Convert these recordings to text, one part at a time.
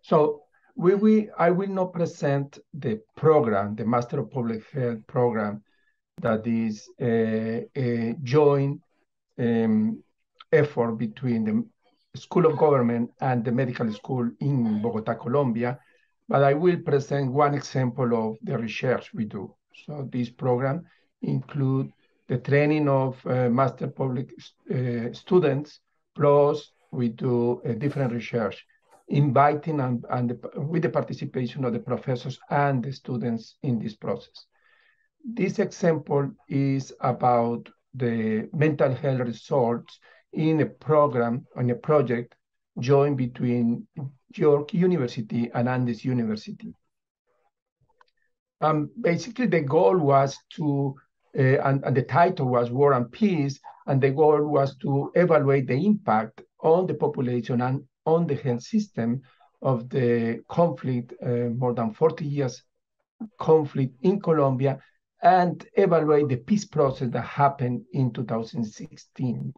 So I will not present the program, the Master of Public Health program, that is a joint effort between the School of Government and the medical school in Bogota, Colombia. But I will present one example of the research we do. So this program includes the training of master public students, plus we do different research, inviting with the participation of the professors and the students in this process. This example is about the mental health results in a program, on a project joined between York University and Andes University. Basically, the goal was to, and the title was War and Peace, and the goal was to evaluate the impact on the population and on the health system of the conflict, more than 40 years conflict in Colombia, and evaluate the peace process that happened in 2016.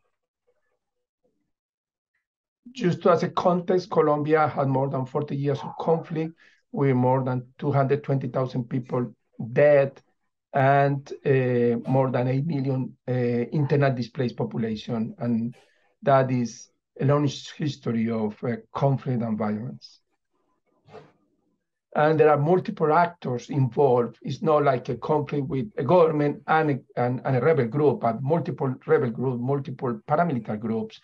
Just as a context, Colombia had more than 40 years of conflict with more than 220,000 people dead and more than 8 million internal displaced population. And that is a long history of conflict and violence. And there are multiple actors involved. It's not like a conflict with a government and a rebel group, but multiple rebel groups, multiple paramilitary groups,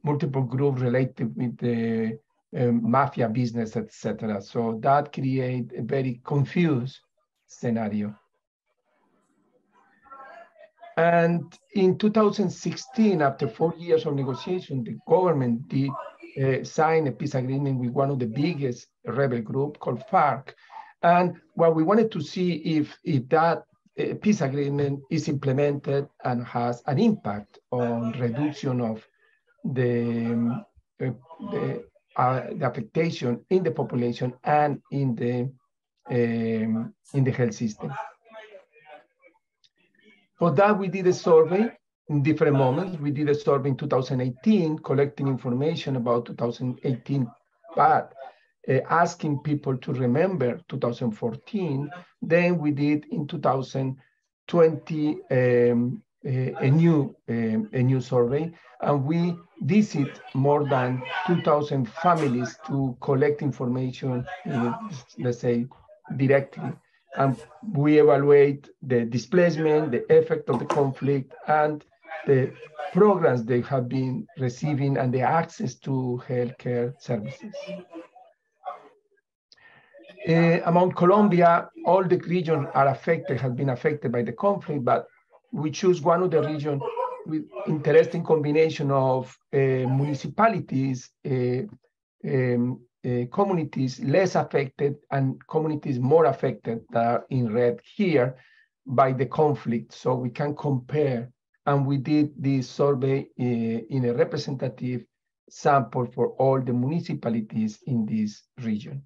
multiple groups related with the mafia business, etc. So that creates a very confused scenario. And in 2016, after 4 years of negotiation, the government did sign a peace agreement with one of the biggest rebel group called FARC. And what we wanted to see if that peace agreement is implemented and has an impact on reduction of the affectation in the population and in the health system. For that, we did a survey in different moments. We did a survey in 2018, collecting information about 2018, but asking people to remember 2014. Then we did in 2020 a new survey, and we visit more than 2,000 families to collect information, let's say, directly. And we evaluate the displacement, the effect of the conflict, and the programs they have been receiving and the access to healthcare services. Among Colombia, all the regions have been affected by the conflict, but we choose one of the regions with interesting combination of municipalities, communities less affected and communities more affected that are in red here by the conflict. So we can compare, and we did this survey in a representative sample for all the municipalities in this region.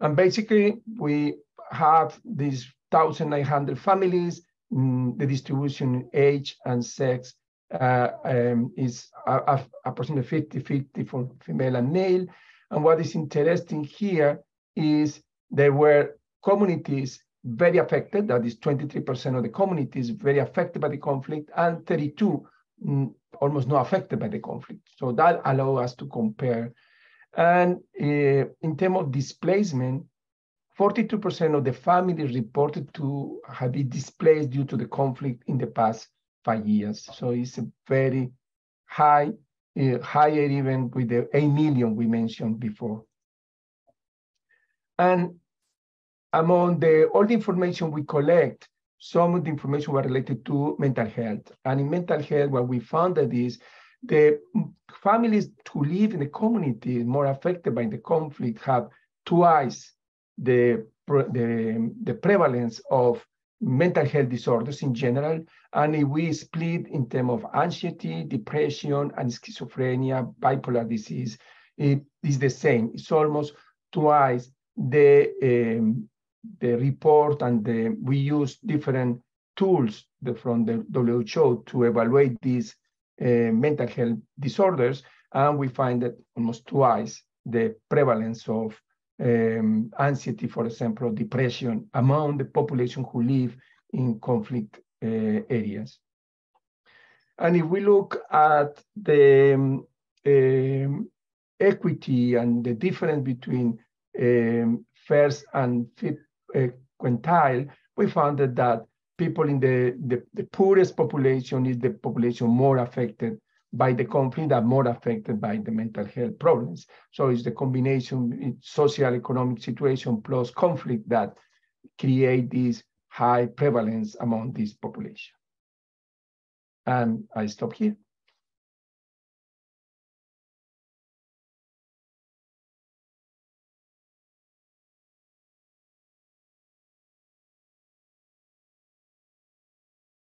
And basically, we have these 1,900 families. The distribution age and sex is approximately 50-50 for female and male. And what is interesting here is there were communities very affected, that is 23% of the communities very affected by the conflict, and 32 almost not affected by the conflict. So that allows us to compare. And in terms of displacement, 42% of the families reported to have been displaced due to the conflict in the past 5 years. So it's a very high, higher even with the 8 million we mentioned before. And among all the information we collect, some of the information were related to mental health. And in mental health, what we found that is the families who live in the community more affected by the conflict have twice the prevalence of mental health disorders in general. And if we split in terms of anxiety, depression, and schizophrenia, bipolar disease, it is the same. It's almost twice the report, and we use different tools from the WHO to evaluate these mental health disorders, and we find that almost twice the prevalence of anxiety, for example, depression among the population who live in conflict areas. And if we look at the equity and the difference between first and fifth quintile, we found that people in the poorest population is the population more affected by the conflict and more affected by the mental health problems. So it's the combination social economic situation plus conflict that create this high prevalence among this population. And I stop here.